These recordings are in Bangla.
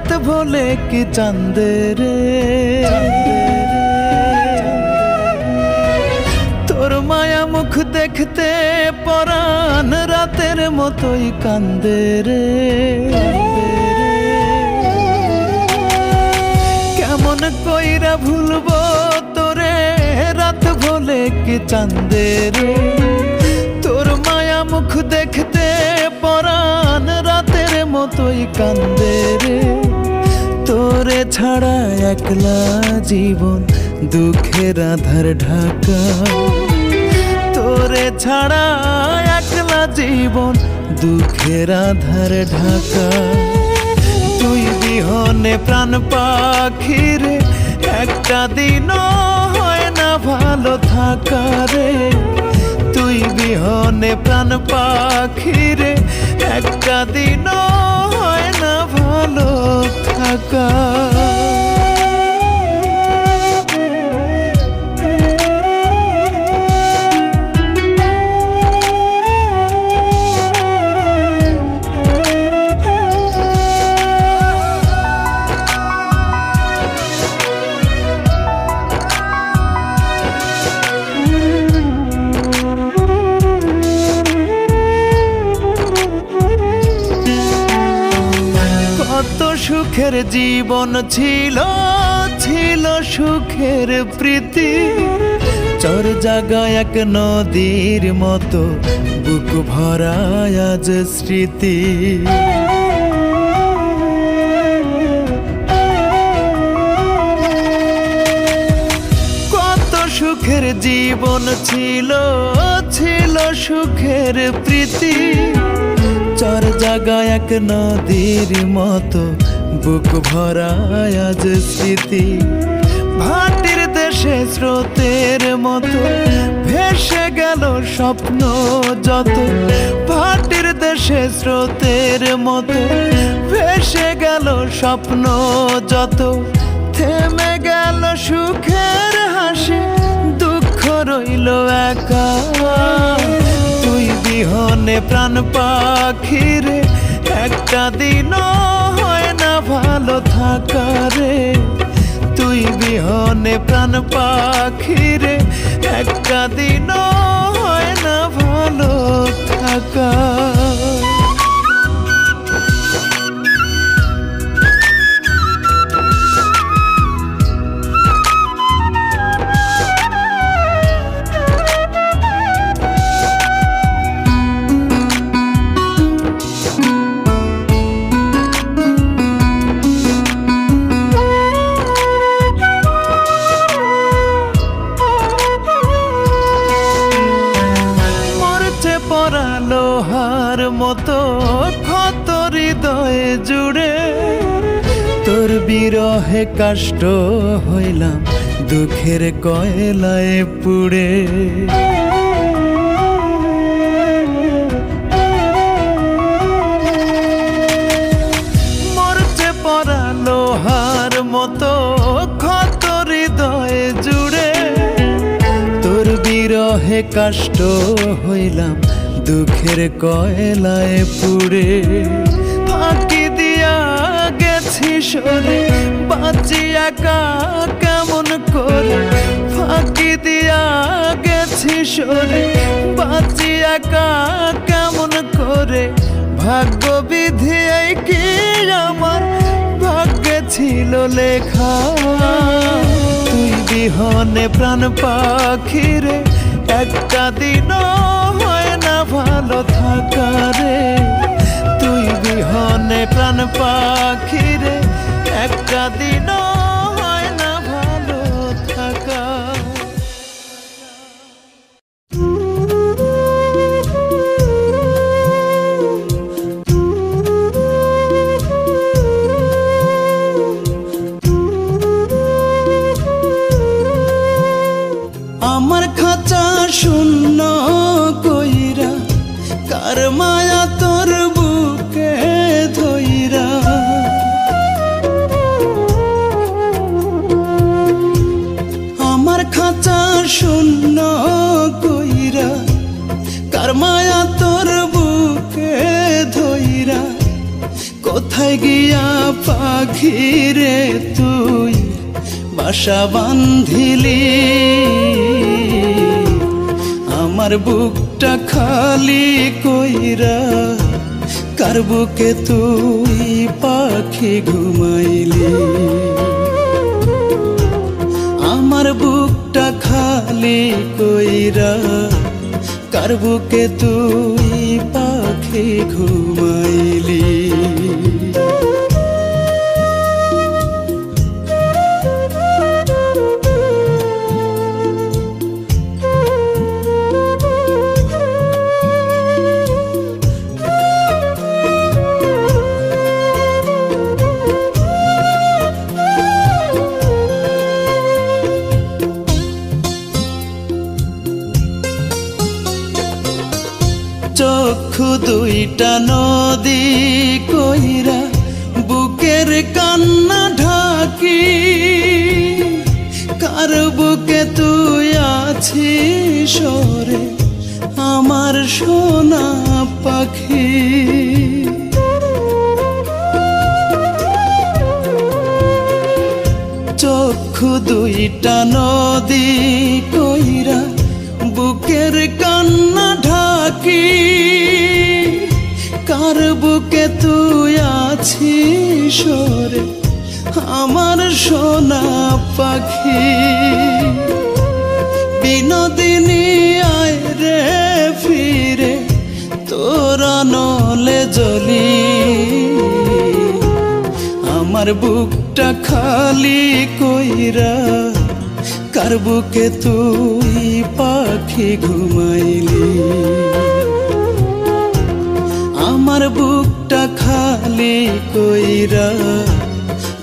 রাত ভোলে কি চাঁদের তোর মায়া মুখ দেখতে পরাণ রাতের মতোই কান্দে রে। কেমন কইরা ভুলবো তোরে রাত ভোলে কি চাঁদের তোর মায়া মুখ দেখতে পরাণ রাতের মতোই কান্দে রে। তোরে ছাড়া একলা জীবন দুঃখের আধার ঢাকা, তোরে ছাড়া একলা জীবন দুঃখের আধার ঢাকা। তুই বিহনে প্রাণ পাখিরে একটা দিনও হয় না ভালো থাকা রে। তুই বিহনে প্রাণ পাখিরে একটা দিনও হয় না ভালো থাকা। কত সুখের জীবন ছিল, ছিল সুখের প্রীতি, চর জাগায় এক নদীর মতো বুক ভরায় আজ স্মৃতি। কত সুখের জীবন ছিল, ছিল সুখের প্রীতি, চর জাগায় এক নদীর মতো বুক ভরায় আজ স্মৃতি। ভাটির দেশে স্রোতের মতো ভেসে গেল স্বপ্ন যত, ভাটির দেশে স্রোতের মতো ভেসে গেল স্বপ্ন যত। থেমে গেল সুখের হাসি, দুঃখ রইল একা। তুই বিহনে প্রাণ পাখিরে একটা দিনও হয় না ভালো থাকা রে। তুই বিহনে প্রাণ পাখিরে একটা দিনও হয় না ভালো থাকা। লোহার মতো ক্ষত হৃদয়ে জুড়ে তোর বিরহে কষ্ট হইলাম দুঃখের কয়লায় পুড়ে। মরচে পড়া লোহার মতো ক্ষত হৃদয়ে জুড়ে তোর বিরহে কষ্ট হইলাম দুঃখের কয়লায় পুড়ে। ফাঁকি দিয়া গেছি সরে বাঁচি একা কেমন করে, ফাঁকি দিয়া গেছি সরে বাঁচি একা কেমন করে। ভাগ্য বিধি এই কি আমার ভাগ্যে ছিল লেখা। তুই বিহনে প্রাণ পাখিরে একটা দিনও হয় না ভালো থাকা রে। তুই বিহনে প্রাণ পাখিরে একটা দিনও হয় না ভালো থাকা। আমার খাঁচা শূন্য কইরা কার মায়া তোর বুকে ধইরা, কোথায় গিয়া পাখি রে তুই বাসা বাঁধিলি আমার বুকটা খালি কইরা কার বুকে তুই পাখি ঘুমাইলি আমার বুকটা খালি কইরা কার বুকে তুই পাখি ঘুমাইলি চক্ষু দুইটা নদী কইরা বুকের কান্না ঢাকি কার বুকে তুই আছিস সরে আমার সোনা পাখি চক্ষু দুইটা নদী কইরা বুকের কান্না ঢাকি কার বুকে তুই আছিস সরে আমার সোনা পাখি বিনোদিনী আয় রে ফিরে তোরা নলে জ্বলি আমার বুকটা খালি কইরা কার বুকে তুই পাখি ঘুমাইলি আমার বুকটা খালি কইরা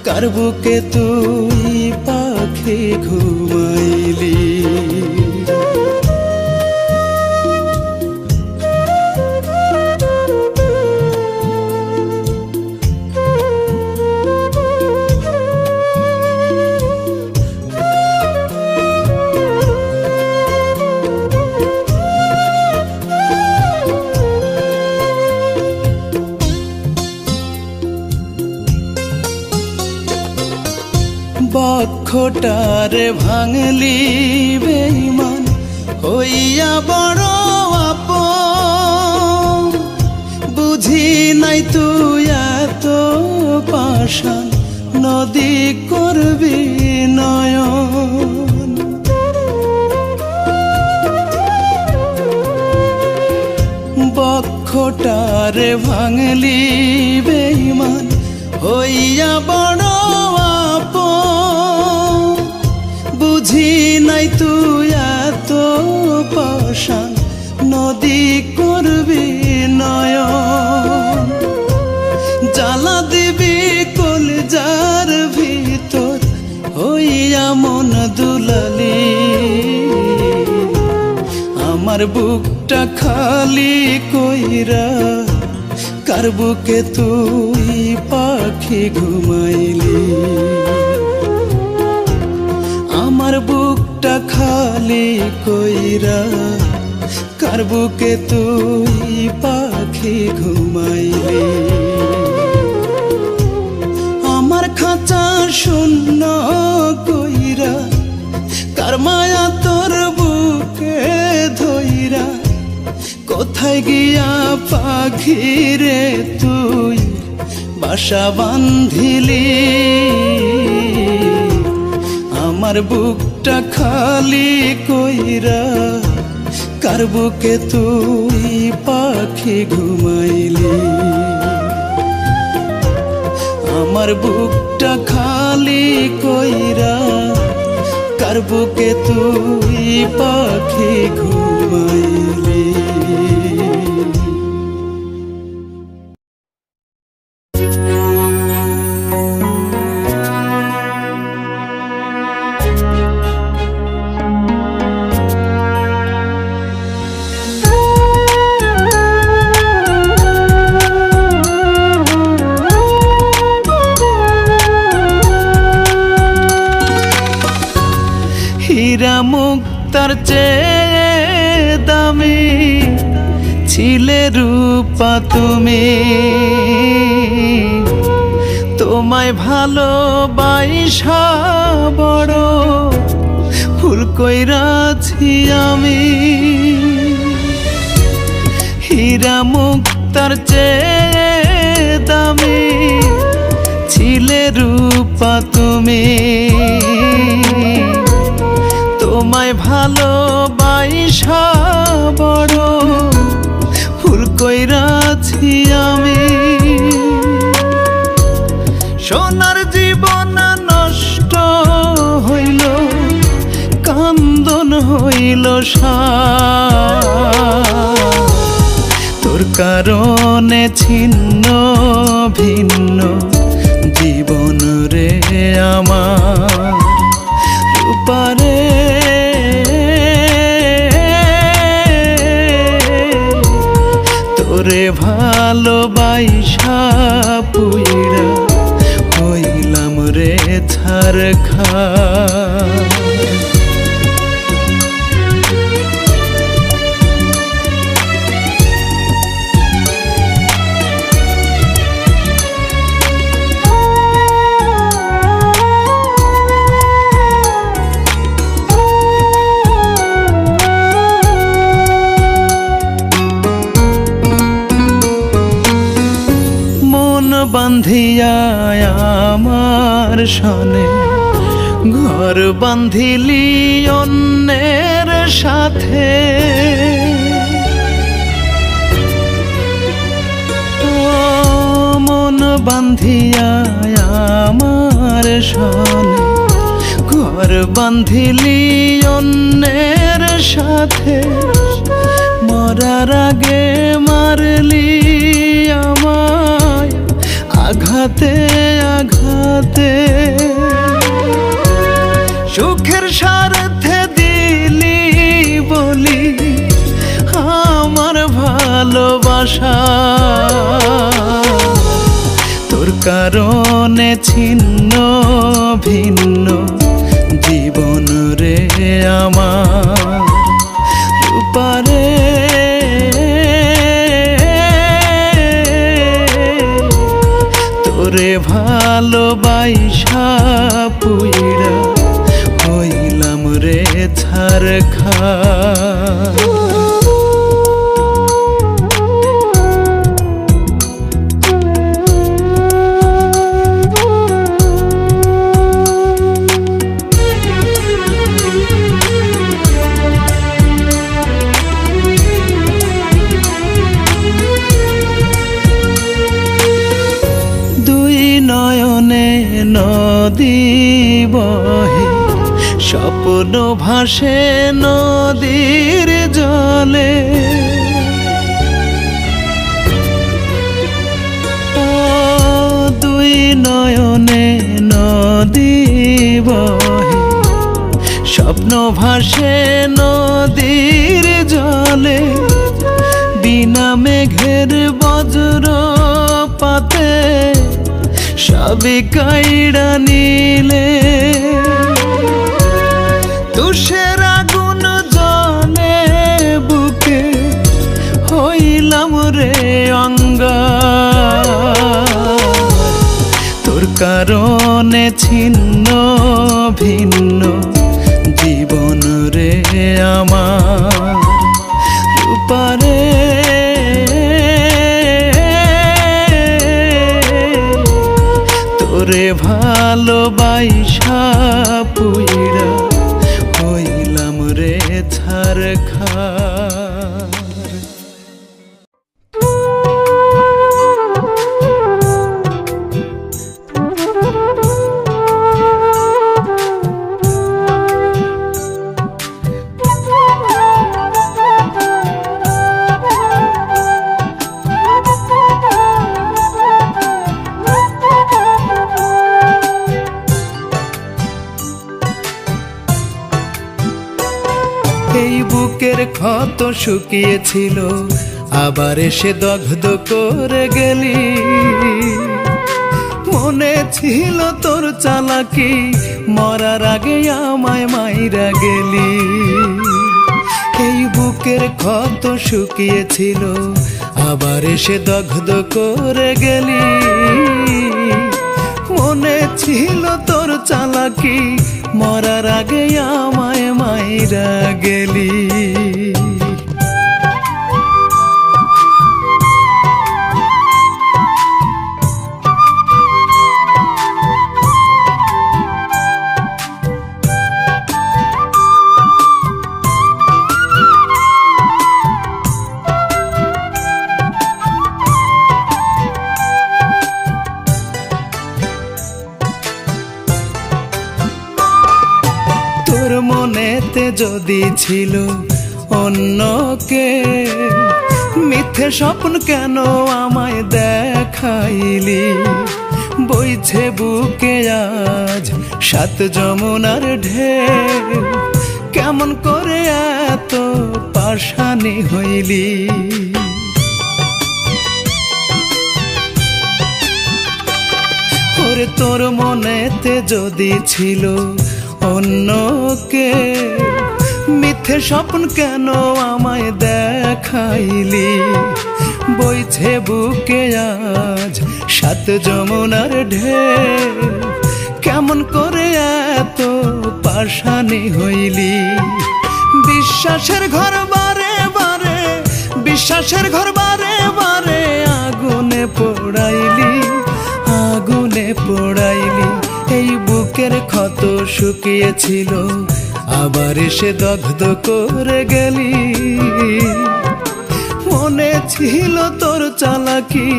কার বুকে তুই পাখি ঘুমাইলি বক্ষটারে ভাঙলি বেঈমান হইয়া বড় আপন বুঝি নাই তুই এত পাষাণ নদী করবি নয়ন বক্ষটারে ভাঙলি বেঈমান হইয়া বড় বুঝি নাই তুই এত পাষাণ নদী করবি নয়ন জ্বালা দিবি কলিজার ভিতর হইয়া মন দুলালি আমার বুকটা খালি কইরা কার বুকে তুই পাখি ঘুমাইলি আমার বুকটা খালি কইরা কার বুকে তুই পাখি ঘুমাইলি আমার খাঁচা শূন্য কইরা কার মায়া তোর বুকে ধইরা কোথায় গিয়া পাখি রে তুই বাসা বাঁধিলি আমার বুকটা খালি কইরা কার বুকে তুই পাখি ঘুমাইলি আমার বুকটা খালি কইরা কার বুকে তুই পাখি ঘুমাইলি হীরা মুক্তার চেয়ে দামি ছিলে রূপা তুমি, তোমায় ভালোবাসা বড় ভুল কইরাছি আমি। হীরা মুক্তার চেয়ে দামি ছিলে রূপা তুমি, তোমায় ভালোবাসা বড় ভুল কইরাছি আমি। সোনার জীবন নষ্ট হইল, কান্দন হইল সার, তোর কারণে ছিন্ন ভিন্ন জীবন রে আমার। রূপারে তোরে ভালোবাসা পুইরা হইলাম রে ছারখার। বান্ধিয়া আমার সনে ঘর বান্ধিলি অন্যের সাথে, মন বান্ধিয়া আমার সনে ঘর বান্ধিলি অন্যের সাথে। মরার আগে মারলি আমায় আঘাতে আঘাতে, সুখের স্বার্থে দিলি বলি আমার ভালোবাসা, তোর কারণে ছিন্ন ভিন্ন জীবন রে আমার। রূপারে তোরে ভালোবাসা পুইরা হইলাম রে ছারখার। নয়নে নদী বহে স্বপ্ন ভাসে নদীর জলে, দুই নয়নে নদী বহে স্বপ্ন ভাসে নদীর জলে। বিনা মেঘের বজ্র পাতে সবই কাইড়া নিলে, তুষের আগুন জলে বুকে হইলাম রে অঙ্গার। তোর কারণে ছিন্ন ভিন্ন জীবন রে আমার। রূপারে তোরে ভালোবাসা পুইরা হইলাম রে ছারখার। এই বুকের ক্ষত শুকিয়েছিল, আবার এসে দগ্ধ করে গেলি। মনে ছিল তোর চালাকি, মরার আগে আমায় মাইরা গেলি। এই বুকের ক্ষত শুকিয়েছিল, আবার এসে দগ্ধ করে গেলি। মনে ছিল তোর চালাকি, মরার আগে আমায় মাইরা গেলি। তোর মনেতে যদি ছিল অন্যকে, মিথ্যে স্বপ্ন কেন আমায় দেখাইলি? বইছে বুকে আজ 7 যমুনার ঢেউ, কেমন করে এত পাষাণী হইলি? ওরে তোর মনেতে যদি ছিল অন্যকে, মিথ্যে স্বপ্ন কেন আমায় দেখাইলি? বইছে বুকে আজ 7 যমুনার ঢেউ, কেমন করে এত পাষাণী হইলি? বিশ্বাসের ঘর বারে বারে, বিশ্বাসের ঘর বারে বারে আগুনে পোড়াইলি, আগুনে পোড়াইলি। এই বুকের ক্ষত শুকিয়েছিল, আবার এসে দগ্ধ করে গেলি। মনে ছিল তোর চালাকি,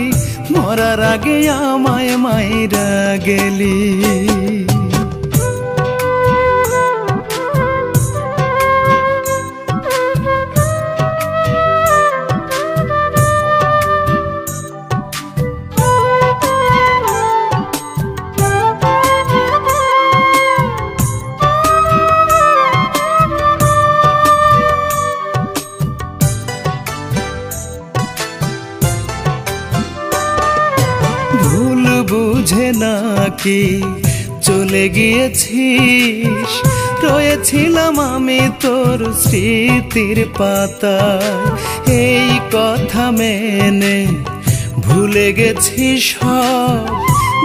মরার আগে আমায় মাইরা গেলি। ভুল বুঝে নাকি চলে গিয়েছিস, রয়েছিলাম আমি তোর স্মৃতির পাতায়। এই কথা মেনে ভুলে গেছি সব,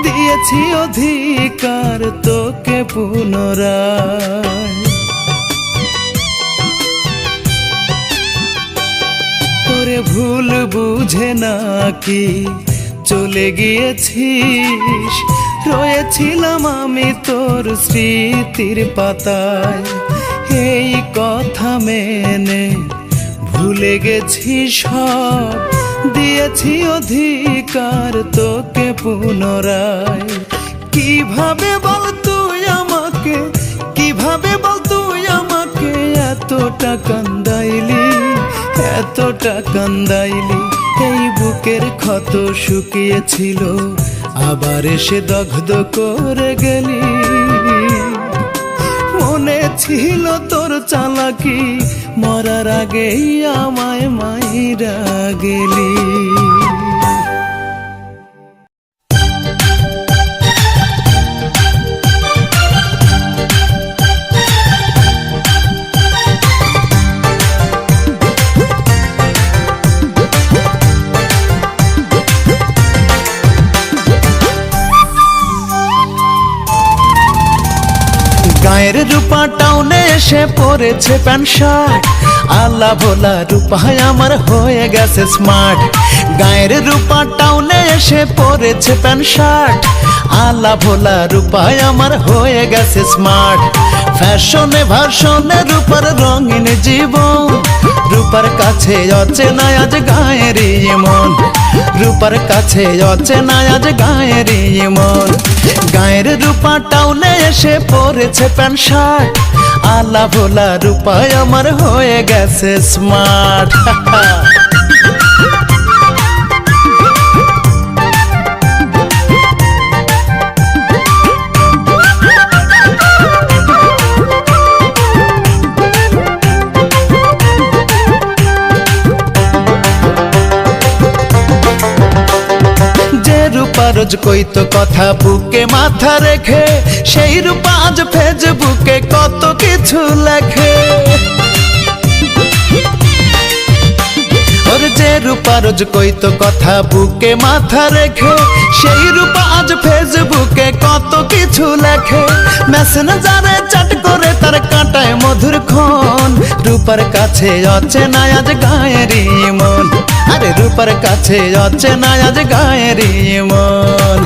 দিয়েছি অধিকার তোকে পুনরায়। তোরে ভুল বুঝে নাকি চলে গিয়েছিস, রয়েছিলাম আমি তোর স্মৃতির পাতায়। এই কথা মেনে ভুলে গেছি সব, দিয়েছি অধিকার তোকে পুনরায়। কিভাবে বল তুই আমাকে, কিভাবে বল তুই আমাকে এতটা কান্দাইলি, এতটা কান্দাইলি? এই বুকের ক্ষত শুকিয়েছিল, আবার এসে দগ্ধ করে গেলি। মনে ছিল তোর চালাকি, মরার আগেই আমায় মাইরা গেলি। গায়ের রূপা টাউনে এসে পড়েছে প্যান্ট শার্ট, আল্লাহ ভোলা রূপায় আমার হয়ে গেছে স্মার্ট। গায়ের রূপা টাউনে এসে পড়েছে প্যান্ট শার্ট, আল্লাহ ভোলা রূপায় আমার হয়ে গেছে স্মার্ট। ফ্যাশনে ভার্সনে রূপার রঙিন জীবন, রূপার কাছে অচেনা আজ গায়ের মন, রূপার কাছে অচেনা আজ গায়ের মন। গায়ের রূপা টাউনে এসে পড়েছে প্যান্ট শার্ট, আল্লাহ ভোলা রূপায় আমার হয়ে গেছে স্মার্ট। রোজ কইতো কথা বুকে মাথা রেখে, সেই রূপা আজ ফেসবুকে কত কিছু লেখে। ওর যে রূপা রোজ কইতো কথা বুকে মাথা রেখে, সেই রূপা আজ ফেসবুকে কত কিছু লেখে। মেসেঞ্জারে চ্যাট করে তার কাটায় মধুর ক্ষণ, রূপার কাছে অচেনা আজ গায়েরই মন। আরে রূপার কাছে অচেনা আজ গায়েরই মন।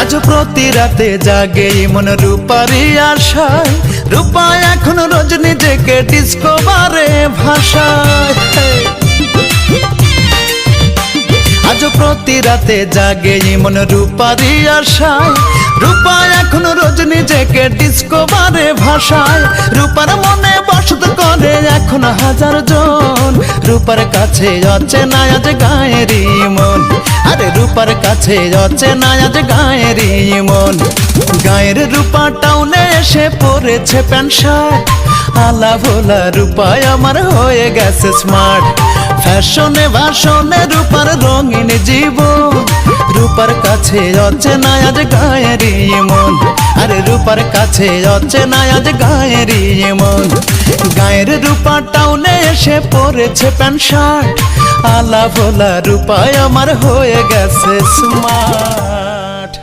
আজ প্রতি রাতে জাগে মন রূপারি আশায়, রূপা এখন রোজ নিজেকে ডিসকভারে ভাষায়। আজ প্রতি রাতে জাগে মন রূপারি আশায়, রূপা এখন রোজ নিজেকে ডিসকভারে ভাষায়। রূপার মনে বসত করে এখন হাজার জন, রূপার কাছে অচেনা আজ গায়েরই মন। আরে রূপার কাছে অচেনা আজ গায়েরই মন। গায়ের রূপা টাউনে এসে পড়েছে প্যান্ট শার্ট, আলা ভোলা রূপায় আমার হয়ে গেছে স্মার্ট। ফ্যাশনে ভাষণে রূপার রঙিন জীবন, রূপার কাছে অচেনা আজ গায়েরই মন। আরে রূপার কাছে অচেনা আজ গায়েরই মন। গায়ের রূপা টাউনে এসে পড়েছে প্যান্ট শার্ট, আলা ভোলা রূপায় আমার হয়ে গেছে স্মার্ট।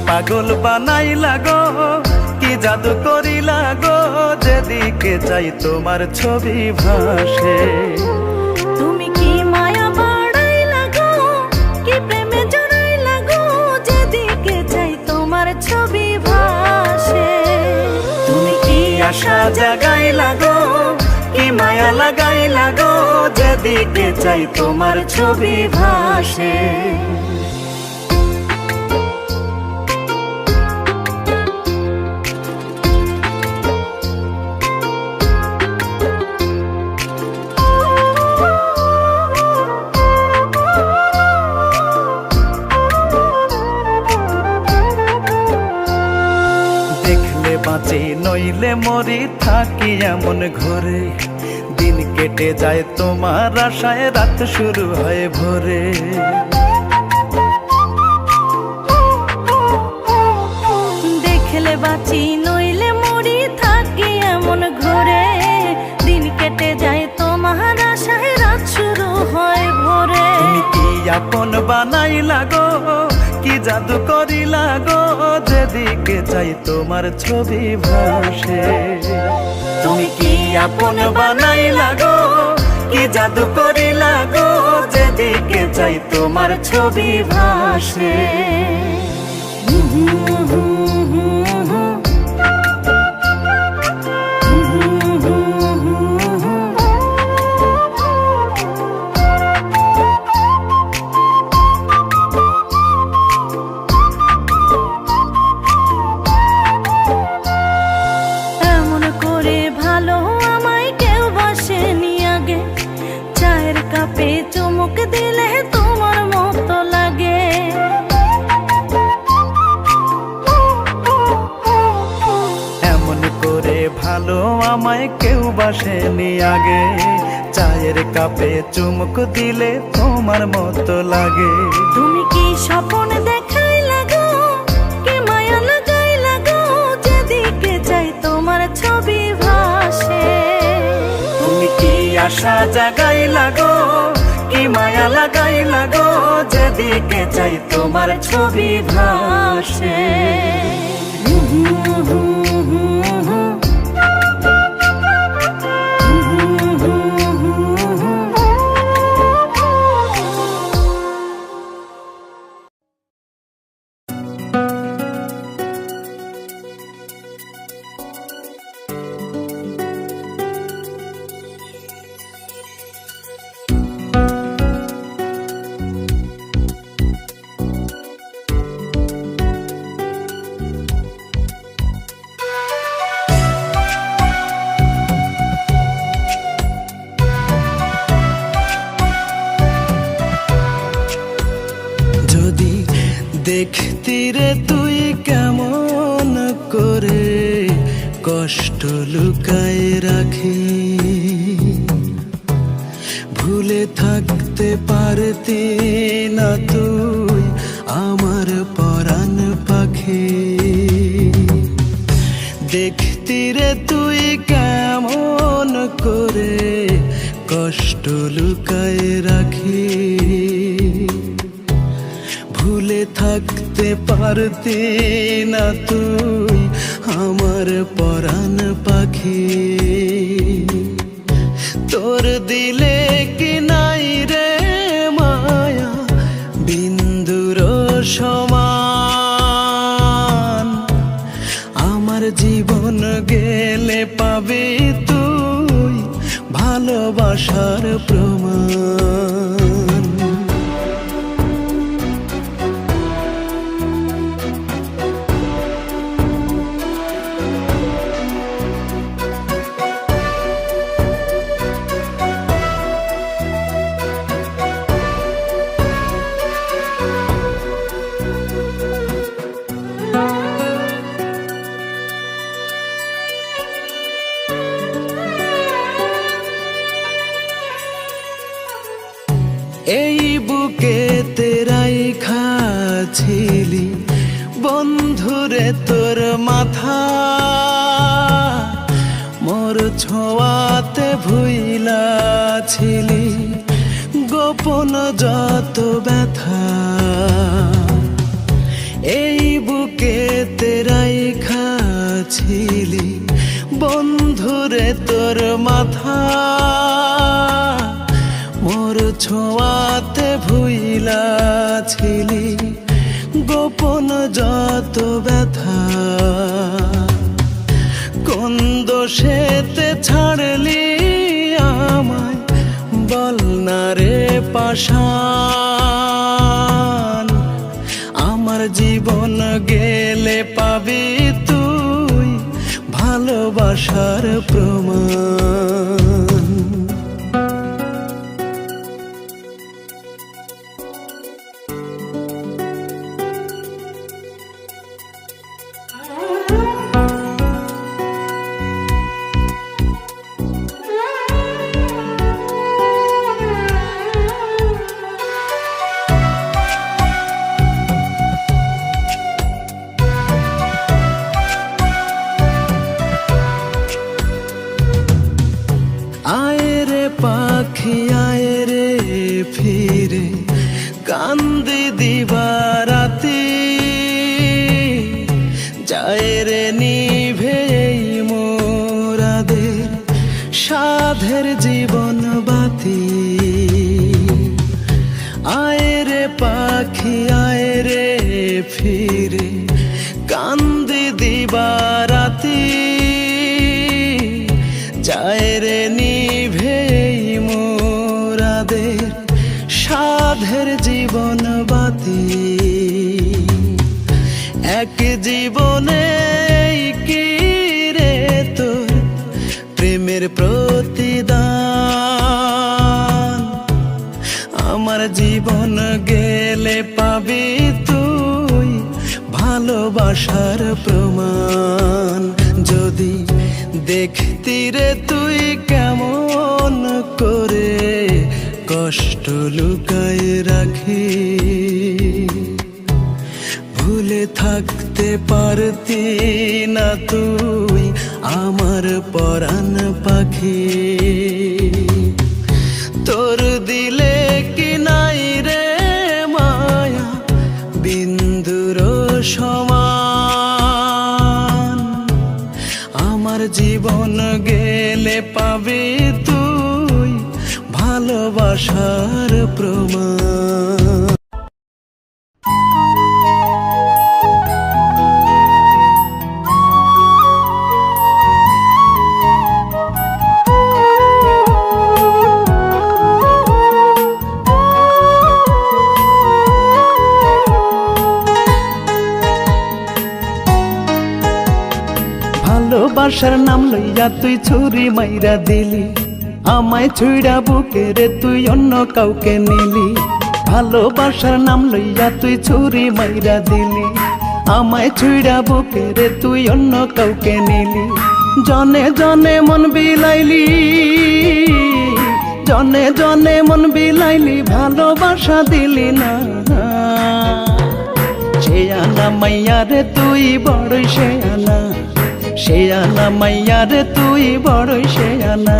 পাগল বানাইলা গো, কি জাদু করিলা গো, যেদিকে চাই তোমার ছবি ভাসে। তুমি কি মায়া বাড়াইলা গো, কি প্রেমে জড়াইলা গো, যেদিকে চাই তোমার ছবি ভাসে। তুমি কি আশা জাগাইলা গো, কি মায়া লাগাইলা গো, যেদিকে চাই তোমার ছবি ভাসে। বাঁচি নইলে মরি, থাকি এমন ঘরে, দিন কেটে যায় তোমার আশায়, রাত শুরু হয় ভোরে। দেখলে বাঁচি নইলে মরি, থাকি এমন ঘরে, দিন কেটে যায় তোমার আশায়, রাত শুরু হয় ভোরে। তুমি কি আপন বানাইলা গো, কি জাদু করিলা গো, যেদিকে চাই তোমার ছবি ভাসে। তুমি কি আপন বানাইলা গো, কি জাদু করিলা গো, যেদিকে চাই তোমার ছবি ভাসে। চুমুক দিলে তোমার মতো লাগে, এমন করে ভালো আমায় কেউ বাসেনি আগে। চায়ের কাপে চুমুক দিলে তোমার মতো লাগে। তুমি কি স্বপ্ন দেখাইলা গো, কি মায়া লাগাইলা গো, যেদিকে চাই তোমার ছবি ভাসে। তুমি কি আশা জাগাইলা গো, কি মায়া লাগাইলা গো, যেদিকে চাই তোমার ছবি ভাসে। কষ্ট লুকায় রাখি। ভুলে থাকতে পারতি না তুই আমার পরাণ পাখি। দেখতি রে তুই কেমন করে কষ্ট লুকায় রাখি। ভুলে থাকতে পারতি না তুই আমার পরাণ পাখি। তোর দিলে কি নাই রে মায়া বিন্দুর সমান। আমার জীবন গেলে পাবি তুই ভালোবাসার প্রমাণ। এই বুকে তেরাই খাছিলি বন্ধুরে তোর মাথা। মোর ছোঁয়াতে ভুইলাছিলি গোপন যত ব্যথা। এই বুকে তেরাই খাছিলি বন্ধুরে তোর মাথা। মোর ছোঁয়াতে ভুইলাছিলি গোপন যত ব্যথা। কোন দোষেতে ছাড়লি আমায় বল না রে পাষাণ। আমার জীবন গেলে পাবি তুই ভালোবাসার প্রমাণ। আয় রে পাখি আয় রে ফিরে কান্দি দিবারাতি। যায় রে নিভে মোরাদের সাধের জীবন বাতি। আয় রে পাখি আয় রে ফিরে কান্দি দিবারাতি। যায় রে নিভে মোরাদের সাধের জীবন বাতি। এক জীবনে কি রে তোর প্রেমের প্রতিদান। আমার জীবন গেলে পাবি তুই ভালোবাসার প্রমাণ। যদি দেখতি রে তুই কেমন করে কষ্ট লুকায় রাখি। ভুলে থাকতে পারতি না তুই আমার পরাণ পাখি। তোর দিলে কি নাই রে মায়া বিন্দুর সমান। আমার জীবন গেলে পাবি তুই ভালোবাসার প্রমাণ। ভালোবাসার নাম লইয়া তুই ছুরি মাইরা দিলি। আমায় ছুইরা বুকে রে তুই অন্য কাউকে নিলি। ভালোবাসার নাম লইয়া তুই ছুরি মাইরা দিলি। আমায় ছুইরা বুকে রে তুই অন্য কাউকে নিলি। জনে জনে মন বিলাইলি, জনে জনে মন বিলাইলি, ভালোবাসা দিলি না। সে আনা মাইয়া রে তুই বড়ই সে আনা, সে আনা মাইয়া রে তুই বড়ই সে আনা।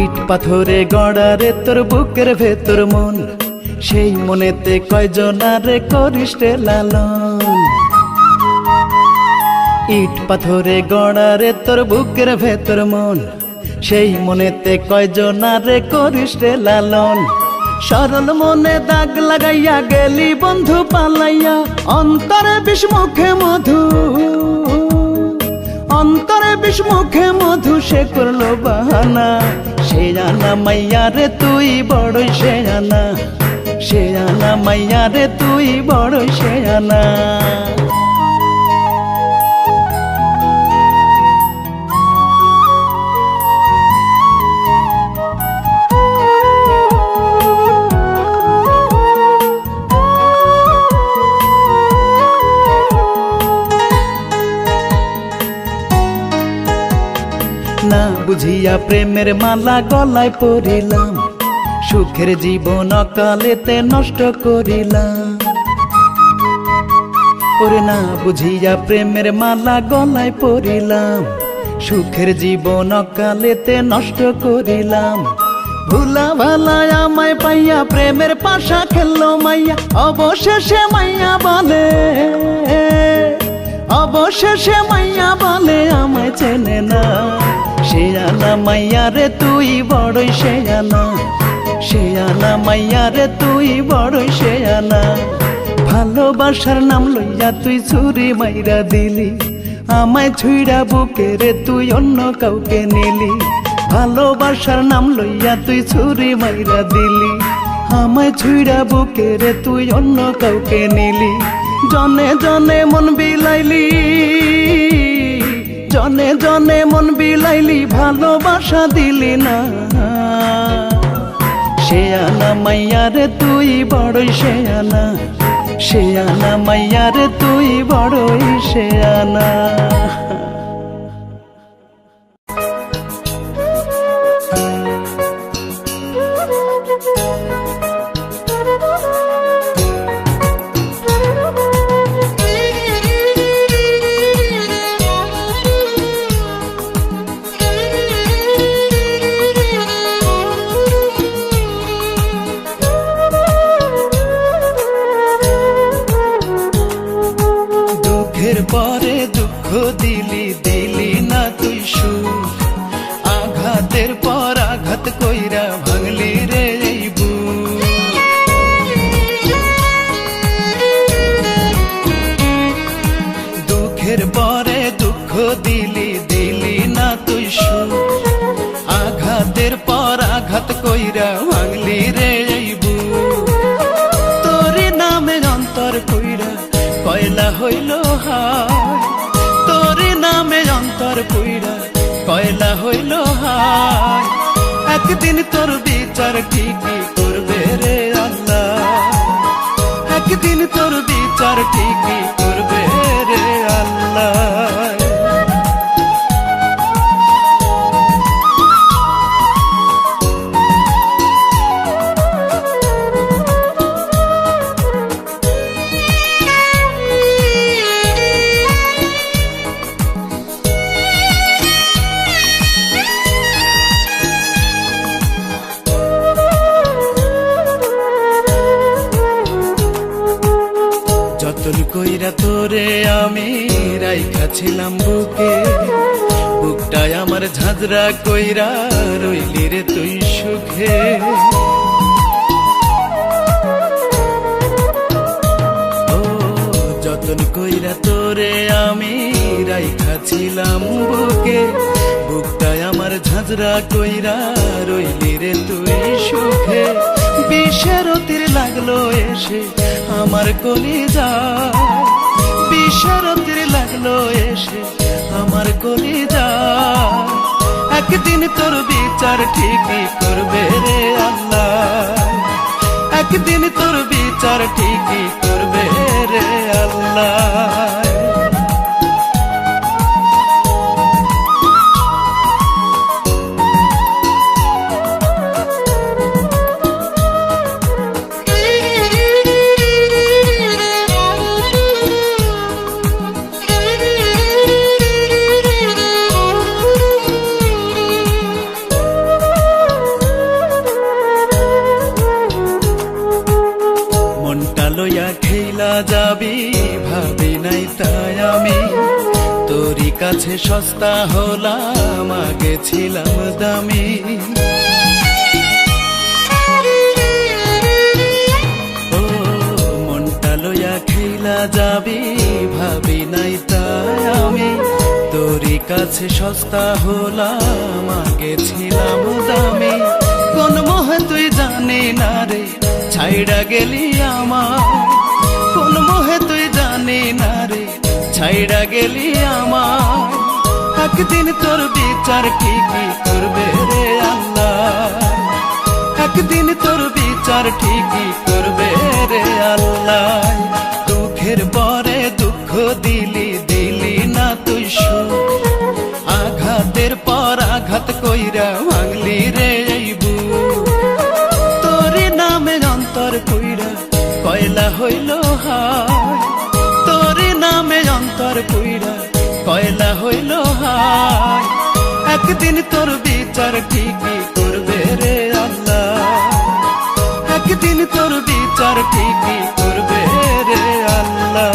ইট পাথরে গড়া রে তোর বুকের ভেতর মন, সেই মনেতে কয়জনারে করিস রে লালন। ইট পাথরে গড়া রে তোর বুকের ভেতর মন, সেই মনেতে কয়জনারে করিস রে লালন। সরল মনে দাগ লাগাইয়া গেলি বন্ধু পালাইয়া, অন্তরে বিষ মুখে মধু, অন্তরে বিষ মুখে মধু সে করলো বাহানা। সে আনা মাইয়া রে তুই বড়ই সে আনা, সে আনা মাইয়া রে তুই বড়ই সে আনা। না বুঝিয়া প্রেমের মালা গলায় পরিলাম, সুখের জীবন অকালেতে নষ্ট করিলাম। ওরে না বুঝিয়া প্রেমের মালা গলায় পরিলাম, সুখের জীবন অকালেতে নষ্ট করিলাম। ভুলা ভালা আমায় পাইয়া প্রেমের পাশা খেললো মাইয়া, অবশেষে মাইয়া বলে, অবশেষে মাইয়া বলে আমায় চেনে না। সে আনা মাইয়া রে তুই বড়ই সে আনা, সে আনা মাইয়া রে তুই বড়ই সে আনা। ভালোবাসার নাম লইয়া তুই ছুরি মাইরা দিলি, আমায় ছুঁড়া বুকে রে তুই অন্য কাউকে নিলি। ভালোবাসার নাম লইয়া তুই ছুরি মাইরা দিলি, আমায় ছুঁড়া বুকে রে তুই অন্য কাউকে নিলি। জনে জনে মন বিলাইলি, জনে জনে মন বিলাইলি, ভালোবাসা দিলি না। সে আনা মাইয়া রে তুই বড়ই সে আনা, সে আনা মাইয়া রে তুই বড়ই সে আনা। পরে দুঃখ দিলি, দিলি না তুই সুখ, আঘাতের পর আঘাত কইরা ভাঙলি রে এই বুক। দুঃখের পরে দুঃখ দিলি, দিলি না তুই সুখ, আঘাতের পর আঘাত কইরা ভাঙলি রে এই বুক। তোরে নামে অন্তর কইরা কয়লা হইল হায়, তোরে নামে অন্তর পুইরা কয়লা হইল হায়। একদিন তোর বিচার ঠিকই করবে রে আল্লাহ, একদিন তোর বিচার ঠিকই করবে রে আল্লাহ। যতন কইরা তোরে আমি রাইখা ছিলাম বুকে, বুকটাই আমার ঝাঁঝরা কইরা রইলি রে তুই সুখে। ও যতন কইরা তোরে আমি রাইখা ছিলাম বুকে, বুকটাই আমার ঝাঁঝরা কইরা রইলি রে তুই সুখে। বিষের তীর লাগলো এসে আমার কলিজায়, বিষের তীর লাগলো এসে আমার কলিজায়। একদিন তোর বিচার ঠিকই করবে রে আল্লাহ, একদিন তোর বিচার ঠিকই করবে রে আল্লাহ। মনটা লইয়া খেলা যাবি ভাবি নাই তাই আমি, তোরই কাছে সস্তা হলাম আগে ছিলাম দামি। ও মনটা লইয়া খেলা যাবি ভাবি নাই তাই আমি, তোরই কাছে সস্তা হলাম আগে ছিলাম দামি। কোন মোহে তুই জানি না রে ছাইড়া গেলি আমার, কোন মোহে তুই জানি না রে ছাইড়া গেলি আমার। একদিন তোর বিচার ঠিকই করবে রে আল্লাহ, একদিন তোর বিচার ঠিকই করবে রে আল্লাহ। দুঃখের পরে দুঃখ দিলি দিলি না তুই সুখ, আঘাতের পর আঘাত কইরা ভাঙলি রে এই বুক। তোরই নামে অন্তর কইরা কয়লা হইল হায়, তোরই নামে অন্তর কইরা কয়লা হইল হায়। একদিন তোর বিচার ঠিকই করবে রে আল্লাহ, একদিন তোর বিচার ঠিকই করবে রে আল্লাহ।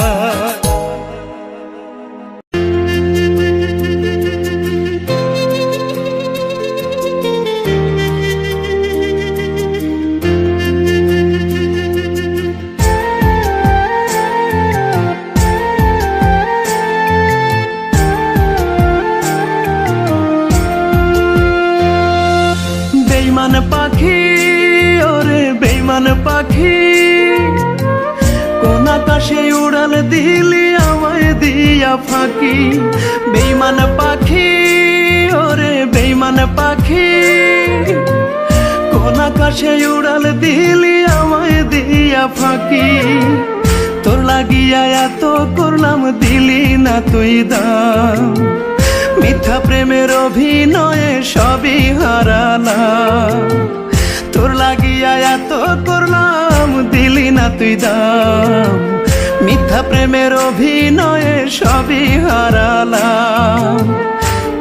বেইমান পাখি ওরে বেইমান পাখি, কোন আকাশে উড়াল দিলি আমায় দিয়া ফাঁকি। বেইমান পাখি ওরে বেইমান পাখি, কোন আকাশে উড়াল দিলি আমায় দিয়া ফাঁকি। তোর লাগিয়া এত করলাম দিলি না তুই দাম, মিথ্যা প্রেমের অভিনয়ে সবই হারালাম। তোর লাগিয়া এত করলাম দিলি না তুই দাম, মিথ্যা প্রেমের অভিনয়ে সবই হারালাম।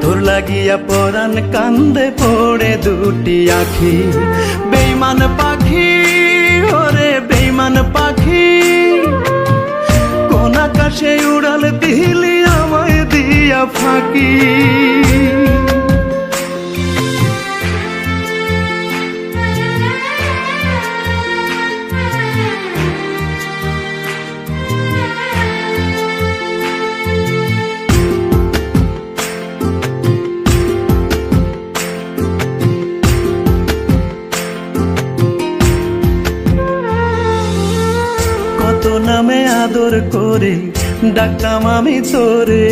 তোর লাগিয়া পরাণ কান্দে পড়ে দুটি আখি। বেইমান পাখি ওরে বেইমান পাখি, কোন আকাশে উড়াল দিলি আমায় দিয়া ফাঁকি। কত নামে আদর করে ডাকতাম আমি তোরে,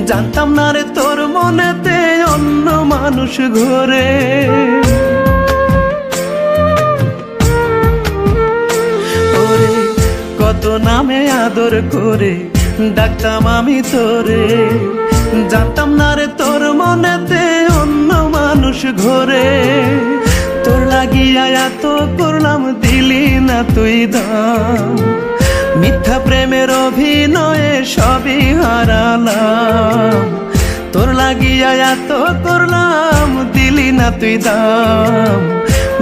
জানতাম না রে তোর মনেতে অন্য মানুষ ঘরে। ওরে কত নামে আদর করে ডাকতাম আমি তোরে, জানতাম না রে তোর মনেতে অন্য মানুষ ঘরে। তোর লাগিয়া এত করলাম দিলি না তুই দাম, মিথ্যা প্রেমের অভিনয়ে সবই হারালাম। তোর লাগিয়া এত করলাম দিলি না তুই দাম,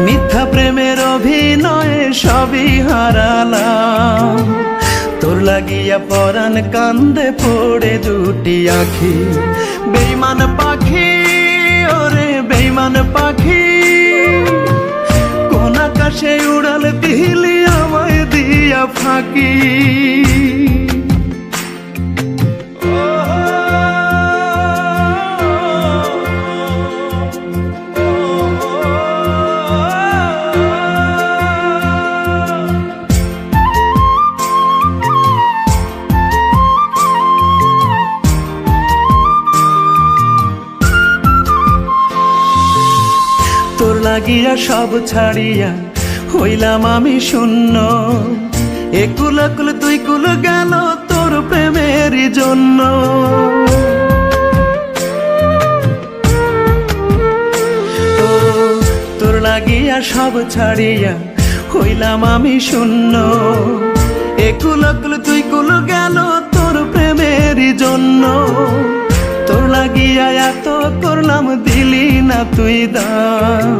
মিথ্যা প্রেমের অভিনয়ে সবই হারালাম। তোর লাগিয়া পরাণ কান্দে পড়ে দুটি আখি। বেইমান পাখি ওরে বেইমান পাখি, কোন আকাশে উড়াল দিলি আমায় দিয়া ফাঁকি। তোর লাগিয়া সব ছাড়িয়া হইলাম আমি শূন্য। একুল কুল তুই কুল গেল তোর প্রেমের জন্য। ও তোর লাগিয়া সব ছাড়িয়া হইলাম আমি শূন্য। একুল কুল তুই কুল গেল তোর প্রেমের জন্য। তোর লাগিয়া এত করলাম দিলি না তুই দাম।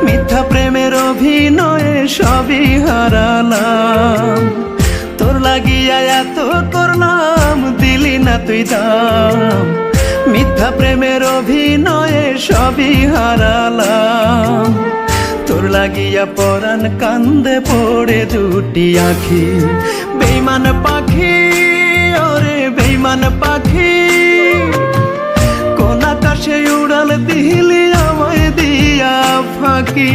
মিথ্যা প্রেমের অভিনয়ে সবই হারালাম। তোর লাগিয়া এত করলাম দিলি না তুই দাম। মিথ্যা প্রেমের অভিনয়ে সবই হারালাম। তোর লাগিয়া পরাণ কান্দে পড়ে দুটি আখি। বেইমান পাখি ওরে বেইমান পাখি, কোন আকাশে উড়াল দিলি আমায় দিয়া ফাঁকি।